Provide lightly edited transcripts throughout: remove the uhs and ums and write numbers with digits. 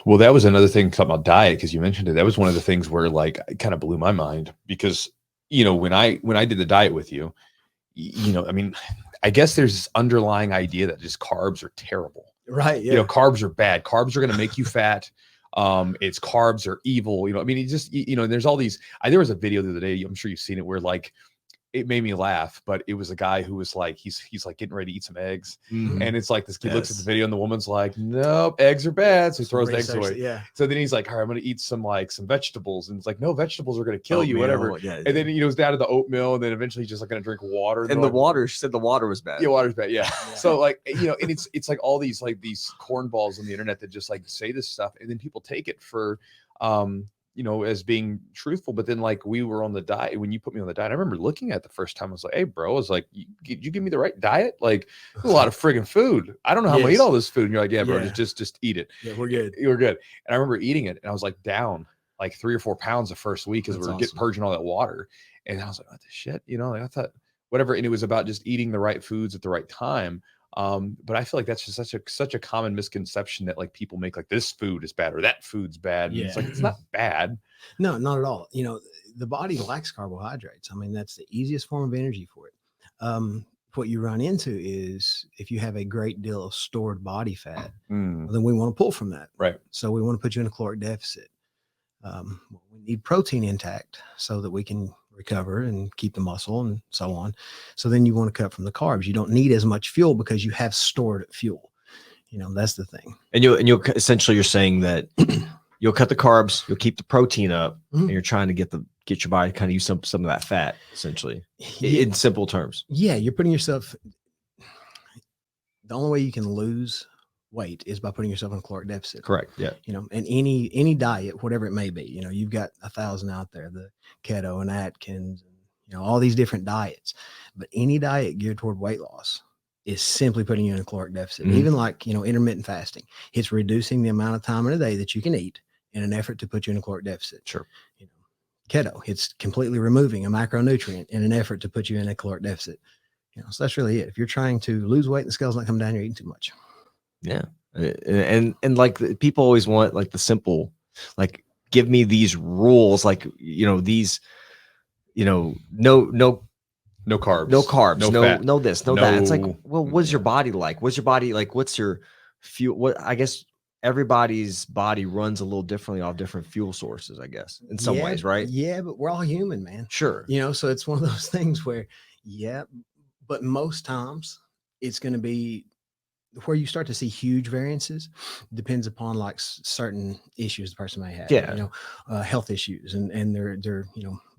Well, that was another thing talking about diet, because you mentioned it. That was one of the things where like it kind of blew my mind, because when I did the diet with you, I mean, I guess there's this underlying idea that just carbs are terrible. Right. Yeah. Carbs are bad. Carbs are going to make you fat. It's carbs are evil. I mean, it just, there's all these, there was a video the other day, I'm sure you've seen it, where like, it made me laugh, but it was a guy who was like, he's like getting ready to eat some eggs. Mm-hmm. And it's like, this kid looks at the video and the woman's like, nope, eggs are bad. So he throws the eggs away. Yeah. So then he's like, all right, I'm going to eat some vegetables. And it's like, no, vegetables are going to kill you, whatever. Yeah, and then, it was down to the oatmeal. And then eventually he's just like going to drink water. And the water, she said the water was bad. Yeah, water's bad. Yeah. So like, and it's like all these, like these cornballs on the internet that just like say this stuff. And then people take it for, as being truthful. But then like we were on the diet, when you put me on the diet, I remember looking at the first time, I was like, hey bro, I was like, you give me the right diet? Like a lot of friggin' food. I don't know how I'm gonna eat all this food. And you're like, yeah, bro, just eat it. Yeah, we're good. You're good. And I remember eating it and I was like down like 3 or 4 pounds the first week, because we're getting purging all that water. And I was like, what the shit? Like I thought whatever. And it was about just eating the right foods at the right time. But I feel like that's just such a common misconception that like people make, like this food is bad or that food's bad. And it's like, it's not bad. No, not at all. The body lacks carbohydrates. I mean, that's the easiest form of energy for it. What you run into is if you have a great deal of stored body fat, then we want to pull from that. Right. So we want to put you in a caloric deficit. We need protein intact so that we can recover and keep the muscle and so on. So then you want to cut from the carbs. You don't need as much fuel because you have stored fuel. That's the thing. And you'll essentially, you're saying that you'll cut the carbs, you'll keep the protein up, and you're trying to get your body to kind of use some of that fat, essentially, in simple terms. Yeah, you're putting yourself. The only way you can lose weight is by putting yourself in a caloric deficit. Correct. Yeah. And any diet, whatever it may be, you've got 1,000 out there, the keto and Atkins, and all these different diets, but any diet geared toward weight loss is simply putting you in a caloric deficit. Even like, intermittent fasting, it's reducing the amount of time in a day that you can eat in an effort to put you in a caloric deficit. Sure. Keto, it's completely removing a macronutrient in an effort to put you in a caloric deficit. So that's really it. If you're trying to lose weight and the scale's not coming down, you're eating too much. Yeah. And like people always want like the simple, like, give me these rules, like, these, no carbs, no fat, no this, no that. It's like, well, what's your body like? What's your body like? What's your fuel? I guess everybody's body runs a little differently off different fuel sources, I guess, in some ways, right? Yeah, but we're all human, man. Sure. So it's one of those things where, but most times it's going to be where you start to see huge variances depends upon like certain issues the person may have. Yeah. Health issues and their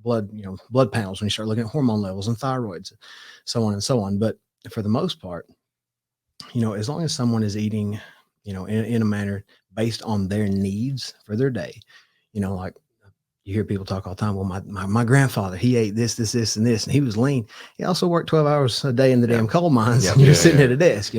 blood panels, when you start looking at hormone levels and thyroids, so on and so on. But for the most part, as long as someone is eating, in a manner based on their needs for their day, like you hear people talk all the time. Well, my grandfather, he ate this, and this, and he was lean. He also worked 12 hours a day in the damn coal mines. And you're sitting at a desk,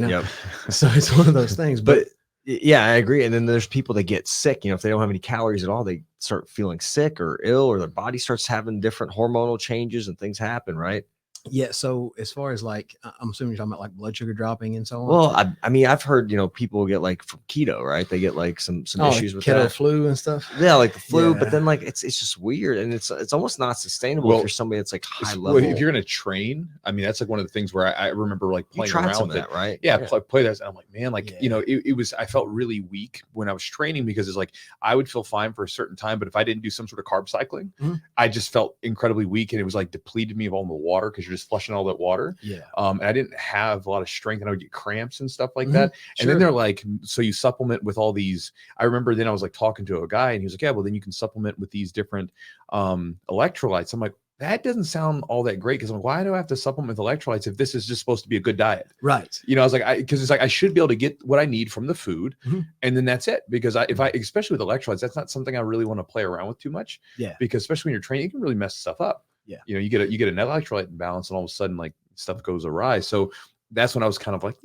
So it's one of those things. But yeah, I agree. And then there's people that get sick. If they don't have any calories at all, they start feeling sick or ill, or their body starts having different hormonal changes and things happen, right? Yeah. So as far as like, I'm assuming you're talking about like blood sugar dropping and so on. Well, I mean, I've heard, people get like from keto, right? They get like some issues with keto that. flu and stuff. Yeah, like the flu, but then like it's just weird, and it's almost not sustainable if you're somebody that's like high level. If you're gonna train, I mean, that's like one of the things where I remember like playing around with that, right? Yeah, play that. And I'm like, man, like it was. I felt really weak when I was training, because it's like I would feel fine for a certain time, but if I didn't do some sort of carb cycling, I just felt incredibly weak, and it was like depleted me of all the water, because you're just flushing all that water. Yeah. And I didn't have a lot of strength, and I would get cramps and stuff like that. And then they're like, so you supplement with all these. I remember then I was like talking to a guy, and he was like, yeah, well then you can supplement with these different electrolytes. I'm like, that doesn't sound all that great, because I'm like, why do I have to supplement with electrolytes if this is just supposed to be a good diet? Right. I was like, because it's like I should be able to get what I need from the food, and then that's it. Because if I, especially with electrolytes, that's not something I really want to play around with too much. Yeah. Because especially when you're training, you can really mess stuff up. Yeah. You get an electrolyte imbalance, and all of a sudden like stuff goes awry. So that's when I was kind of like,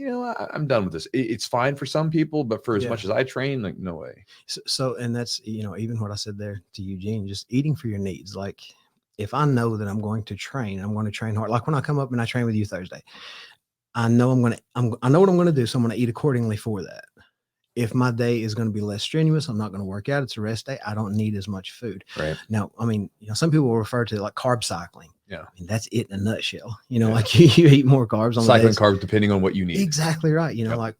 I'm done with this. It's fine for some people, but for as much as I train, like no way. So and that's, even what I said there to Eugene, just eating for your needs. Like if I know that I'm going to train hard. Like when I come up and I train with you Thursday, I know I know what I'm going to do. So I'm going to eat accordingly for that. if my day is going to be less strenuous, I'm not going to work out, it's a rest day, I don't need as much food. Right. Now, I mean, some people will refer to it like carb cycling. Yeah. I mean, that's it in a nutshell. Like you eat more carbs on cycling carbs depending on what you need. Exactly right. Like